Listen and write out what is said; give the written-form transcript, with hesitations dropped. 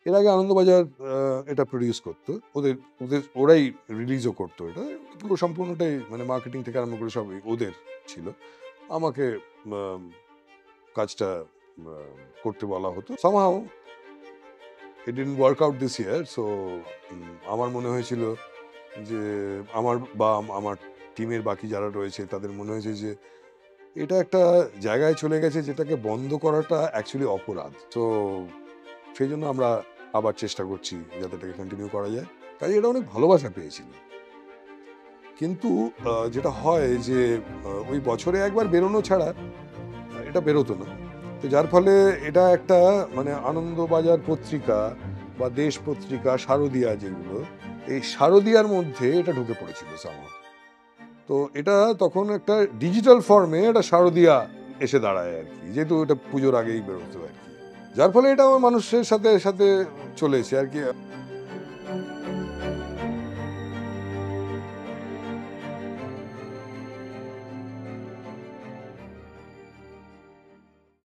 এর আগে আনন্দবাজার এটা প্রডিউস করতো, ওদের ওদের ওরাই রিলিজও করতো, এটা পুরো সম্পূর্ণটাই মানে মার্কেটিং থেকে আরম্ভ করে সবই ওদের ছিল। আমাকে কাজটা করতে বলা হতো। Somehow it didn't work out this year. So আমার মনে হয়েছিল যে আমার টিমের বাকি যারা রয়েছে তাদের মনে হয়েছে যে এটা একটা জায়গায় চলে গেছে যেটাকে বন্ধ করাটা অ্যাকচুয়ালি অপরাধ। তো সেই জন্য আমরা আবার চেষ্টা করছি যাতে এটাকে কন্টিনিউ করা যায়। কাজে এটা অনেক ভালোবাসা পেয়েছিল। কিন্তু যেটা হয় যে ওই বছরে একবার বেরোনো ছাড়া এটা বেরোতো না। তো যার ফলে এটা একটা মানে আনন্দবাজার পত্রিকা বা দেশ পত্রিকা, শারদিয়া যেগুলো, এই শারদিয়ার মধ্যে এটা ঢুকে পড়েছিল সামহাউ। তো এটা তখন একটা ডিজিটাল ফর্মে একটা শারদিয়া এসে দাঁড়ায় আর কি, যেহেতু এটা পুজোর আগেই বেরোতো আর কি। যার ফলে এটা আমার মানুষের সাথে সাথে চলেছে আর কি।